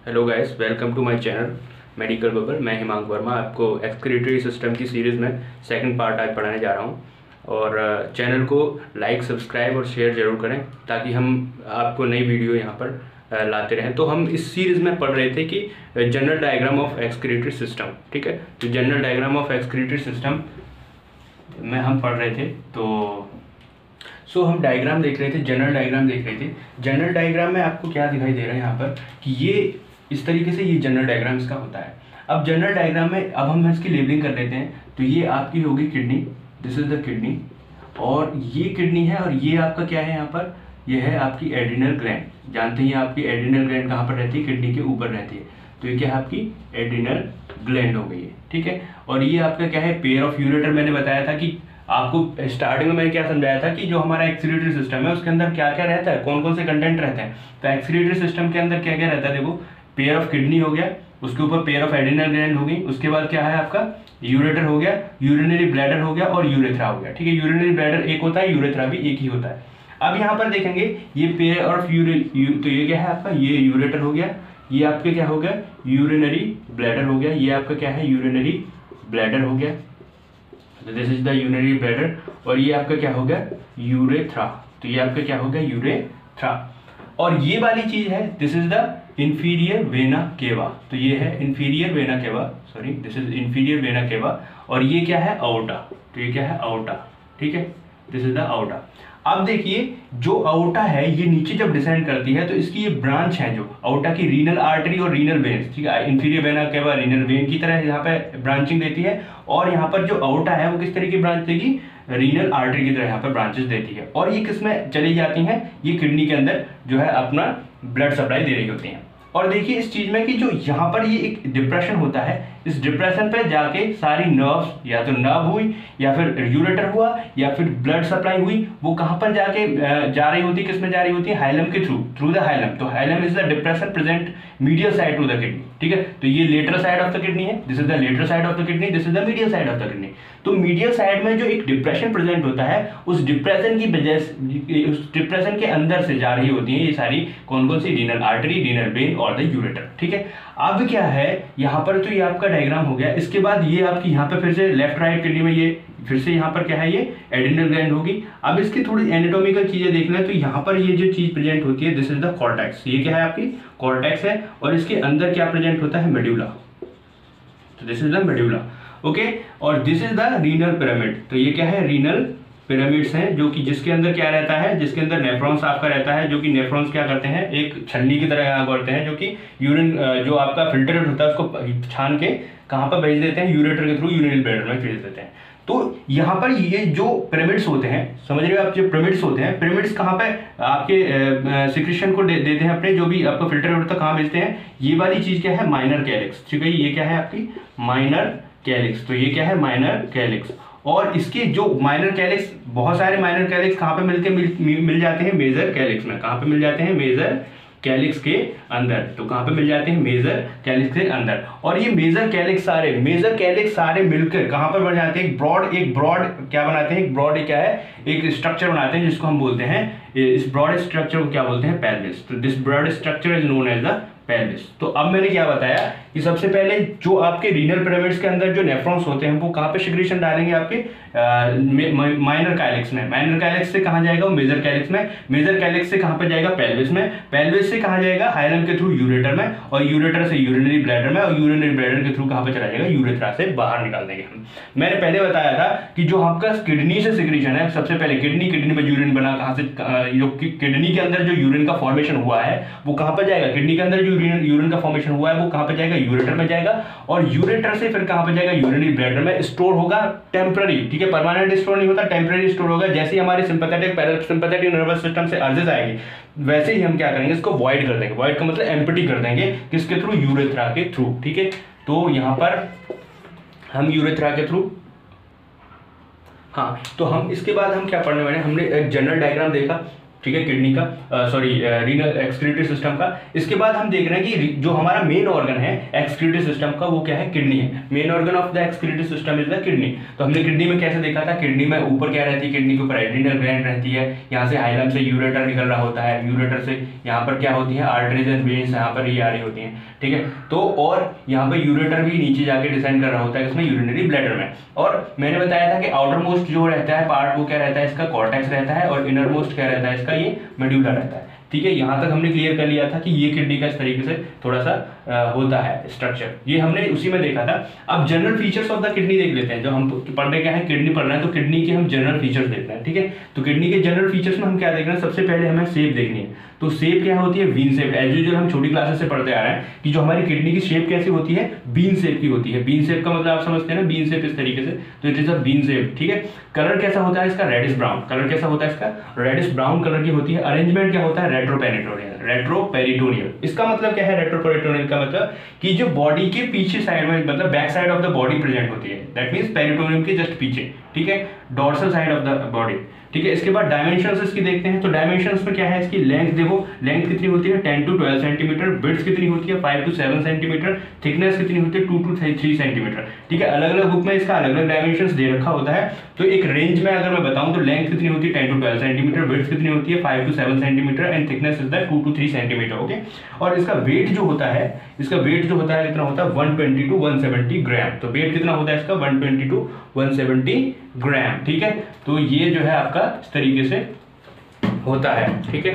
Hello guys, welcome to my channel medical bubble. मैं हिमांक वर्मा आपको excretory system की series में सेकंड पार्ट आज पढ़ाने जा रहा हूं। और चैनल को लाइक, सब्सक्राइब और शेयर ज़रूर करें ताकि हम आपको नई वीडियो यहां पर लाते रहें। तो हम इस सीरीज़ में पढ़ रहे थे कि general diagram of excretory system, ठीक है। तो general diagram of excretory system में हम पढ़ रहे थे। तो हम डायग्राम देख रहे थे, जनरल डायग्राम देख रहे थे। जनरल डायग्राम में आपको क्या दिखाई दे रहा है यहाँ पर कि ये इस तरीके से ये जनरल डायग्राम इसका होता है। अब जनरल डायग्राम में अब हम इसकी लेबलिंग कर लेते हैं। तो ये आपकी होगी kidney, this is the kidney, और ये किडनी है। और ये आपका क्या है यहाँ पर, यह है आपकी एड्रिनल ग्लैंड। जानते हैं आपकी एड्रिनल ग्लैंड कहाँ पर रहती है, किडनी के ऊपर रहती है। तो ये क्या है, आपकी एड्रिनल ग्लैंड हो गई है, ठीक है। और ये आपका क्या है, पेयर ऑफ यूरेटर। मैंने बताया था कि आपको स्टार्टिंग में मैंने क्या समझाया था कि जो हमारा एक्सक्रीटरी सिस्टम है उसके अंदर क्या क्या रहता है, कौन कौन से कंटेंट रहते हैं। तो एक्सक्रीटरी सिस्टम के अंदर क्या क्या रहता है, देखो, पेयर ऑफ किडनी हो गया, उसके ऊपर पेयर ऑफ एड्रिनल ग्लैंड हो गई, उसके बाद क्या है आपका यूरेटर हो गया, यूरिनरी ब्लैडर हो गया और यूरेथ्रा हो गया, ठीक है। यूरिनरी ब्लैडर एक होता है, यूरेथ्रा भी एक ही होता है। अब यहाँ पर देखेंगे ये पेयर ऑफ तो ये क्या है आपका, ये यूरेटर हो गया, ये आपके क्या हो गया, यूरिनरी ब्लैडर हो गया, ये आपका क्या है, यूरिनरी ब्लैडर हो गया। This is the urinary bladder. और ये आपका क्या हो गया, यूरेथ्रा। तो ये आपका क्या हो गया, यूरेथ्रा। और ये वाली चीज है, this is the inferior vena cava. तो ये है inferior vena cava, sorry, this is inferior vena cava. और ये क्या है, आउटा। तो ये क्या है, आउटा, ठीक है, दिस इज द आउटा। अब देखिए जो आउटा है ये नीचे जब डिसेंड करती है तो इसकी ये ब्रांच है जो आउटा की, रीनल आर्टरी और रीनल वेन, ठीक है। Inferior vena cava renal vein की तरह यहाँ पे ब्रांचिंग देती है। और यहाँ पर जो आउटा है वो किस तरह की ब्रांच देगी, रीनल आर्टरी की तरह यहाँ पर ब्रांचेस देती है। और ये किसमें चली जाती हैं, ये किडनी के अंदर जो है अपना ब्लड सप्लाई दे रही होती हैं। और देखिए इस चीज में कि जो यहाँ पर ये एक डिप्रेशन होता है, इस डिप्रेशन पे जाके सारी नर्व्स, या तो नर्व हुई या फिर यूरेटर हुआ या फिर ब्लड सप्लाई हुई, वो कहाँ पर जाके जा रही होती है, किसमें जा रही होती है, हाइलम के थ्रू द हाइलम। तो hilum is the depression present medial side to the kidney, ठीक है। तो ये lateral side of the kidney है, this is the lateral side of the kidney, this is the medial side of the kidney. तो medial side में जो एक depression present होता है, उस डिप्रेशन की वजह से, उस डिप्रेशन के अंदर से जा रही होती है ये सारी कौन कौन सी, रीनल आर्टरी, रीनल वेन और द यूरेटर, ठीक है। अब क्या है यहाँ पर, तो ये आपका डायग्राम हो गया। इसके बाद ये आपकी यहाँ पे फिर से लेफ्ट राइट किडनी में ये फिर से यहाँ पर क्या है, ये एड्रिनल ग्लैंड होगी। अब इसकी थोड़ी एनाटॉमिकल चीजें देख लें। तो यहाँ पर ये जो चीज प्रेजेंट होती है, दिस इज द कॉर्टेक्स। ये क्या है, आपकी कॉर्टेक्स है। और इसके अंदर क्या प्रेजेंट होता है, मेड्यूला। तो this is the medulla, okay. और this is the renal pyramid. तो ये क्या है, रीनल पिरामिड्स हैं, जो कि जिसके अंदर क्या रहता है, जिसके अंदर नेफ्रॉन्स आपका रहता है, जो कि नेफ्रॉन्स क्या करते हैं, एक छन्नी की तरह यहाँ करते हैं, जो कि यूरिन जो आपका फिल्टर होता है उसको छान के कहाँ पर भेज देते हैं, यूरेटर के थ्रू यूरिनरी ब्लैडर में भेज देते हैं। तो यहाँ पर ये जो पिरामिड्स होते हैं, समझ रहे हो आप, जो पिरामिड्स होते हैं, पिरामिड्स कहाँ पे आपके सिक्रेशन को देते हैं, अपने जो भी आपका फिल्टर होता है कहाँ भेजते हैं, ये वाली चीज क्या है, माइनर कैलिक्स, ठीक है। ये क्या है आपकी माइनर कैलिक्स। तो ये क्या है, माइनर कैलिक्स। और इसके जो माइनर कैलिक्स, बहुत सारे माइनर कैलिक्स कहाँ पे मिल जाते हैं, मेजर कैलिक्स में। कहाँ पे मिल जाते हैं, मेजर कैलिक्स के अंदर। तो कहाँ पे मिल जाते हैं, मेजर कैलिक्स के अंदर। और ये मेजर कैलिक्स सारे मिलकर कहाँ पर बन जाते हैं, एक ब्रॉड क्या बनाते हैं, एक ब्रॉड क्या है, एक स्ट्रक्चर बनाते हैं जिसको हम बोलते हैं, इस ब्रॉड स्ट्रक्चर को क्या बोलते हैं, पेल्विस। तो this broad structure is known as the pelvis. तो अब मैंने क्या बताया कि सबसे पहले जो आपके रीनल पिरामिड्स के अंदर जो नेफ्रॉन्स होते हैं वो कहाँ पे सिक्रीशन डालेंगे, आपके माइनर कैलिक्स में। माइनर कैलिक्स से कहाँ जाएगा, वो मेजर कैलिक्स में। मेजर कैलिक्स से कहाँ पे जाएगा, पेल्विस में। पेल्विस से कहाँ जाएगा, हाइलम के थ्रू यूरेटर में। और यूरेटर से यूरिनरी ब्लैडर में। और यूरिनरी ब्लैडर के थ्रू कहाँ पे चला जाएगा, यूरेथ्रा से बाहर निकाल देंगे हम। मैंने पहले बताया था कि जो आपका किडनी से सिक्रीशन है, सबसे पहले किडनी में यूरिन बना, कहाँ से, जो किडनी के अंदर जो यूरिन का फॉर्मेशन हुआ है वो कहाँ पर जाएगा, किडनी के अंदर जो यूरिन का फॉर्मेशन हुआ है वो कहाँ पे जाएगा, यूरेटर में जाएगा। और यूरेटर से फिर कहाँ पे जाएगा, यूरिनरी ब्लैडर में स्टोर होगा, टेम्पररी, ठीक है, परमानेंट स्टोर नहीं होता, टेम्पररी स्टोर होगा। जैसे ही हमारे सिंपैथेटिक पैरासिम्पैथेटिक नर्वस सिस्टम से अर्जेस आएगी, वैसे ही हम क्या करेंगे, इसको वॉइड कर देंगे। वॉइड का मतलब एम्प्टी कर देंगे, किसके थ्रू, यूरेथ्रा के थ्रू, ठीक है। तो यहाँ पर हम यूरेथ्रा के थ्रू, हाँ। तो हम इसके बाद हम क्या पढ़ने वाले हैं, हमने एक जनरल डायग्राम देखा, ठीक है, किडनी का रीनल एक्सक्रीटरी सिस्टम का। इसके बाद हम देख रहे हैं कि जो हमारा मेन ऑर्गन है एक्सक्रीटरी सिस्टम का वो क्या है, किडनी है। Main organ of the excretory system is the kidney. तो हमने किडनी में कैसे देखा था, किडनी में ऊपर क्या रहती है, किडनी के ऊपर एड्रिनल ग्लैंड रहती है, यहाँ से हाइलम से यूरेटर निकल रहा होता है, यूरेटर से यहाँ पर क्या होती है, आर्टरीज एंड वेन्स यहाँ पर ये आ रही होती हैं, ठीक है। तो और यहाँ पर यूरेटर भी नीचे जाके डिसेंड कर रहा होता है इसमें यूरिनरी ब्लैडर में। और मैंने बताया था कि आउटर मोस्ट जो रहता है पार्ट वो क्या रहता है, इसका कॉर्टेक्स रहता है, और इनर मोस्ट क्या रहता है, इसका ये मेड्यूला रहता है, ठीक है। यहाँ तक हमने क्लियर कर लिया था कि ये किडनी का इस तरीके से थोड़ा सा होता है स्ट्रक्चर, ये हमने उसी में देखा था। अब general features of the kidney देख लेते हैं। जो हम पढ़ रहे क्या है, किडनी पढ़ रहे हैं, तो किडनी के हम जनरल फीचर्स देख रहे हैं, ठीक है। तो किडनी के जनरल फीचर्स में हम क्या देख रहे हैं, सबसे पहले हमें शेप देखनी है। तो शेप क्या होती है, बीन शेप। एज यूजुअल हम छोटी क्लासेस से पढ़ते आ रहे हैं कि जो हमारी किडनी की शेप कैसी होती है, बीन शेप की होती है। बीन शेप का मतलब आप समझते हैं ना, बीन शेप इस तरीके से, तो it is a bean shape, ठीक है। कलर कैसा होता है इसका, रेडिश ब्राउन। कलर कैसा होता है इसका, रेडिश ब्राउन कलर की होती है। अरेंजमेंट क्या होता है, रेट्रोपेरिटोनियल। रेट्रोपेरिटोनियल इसका मतलब क्या है, रेट्रोपेरिटोनियल का मतलब कि जो बॉडी के पीछे साइड में, मतलब back side of the body present होती है, दैट मींस पेरिटोनियम के जस्ट पीछे, ठीक है, dorsal side of the body, ठीक है। इसके बाद डायमेंशंस इसकी देखते हैं। तो डायमेंशंस में क्या है, इसकी लेंथ देखो, लेंथ कितनी होती है 10 to 12 सेंटीमीटर, विड्थ कितनी होती है 5 to 7 सेंटीमीटर, थिकनेस कितनी होती है 2 to 3 सेंटीमीटर, ठीक है। अलग अलग बुक में इसका अलग अलग डायमेंशंस दे रखा होता है। तो एक रेंज में अगर मैं बताऊं तो लेंथ कितनी होती है 10 to 12 सेंटीमीटर, विड्थ कितनी होती है 5 to 7 centimetre, and thickness is the 2 to 3 centimetre, okay. और इसका वेट जो होता है, इसका वेट जो होता है कितना होता है 120 to 170 ग्राम। तो वेट कितना होता है इसका 120 to 170 ग्राम, ठीक है। तो ये जो है आपका इस तरीके से होता है, ठीक है।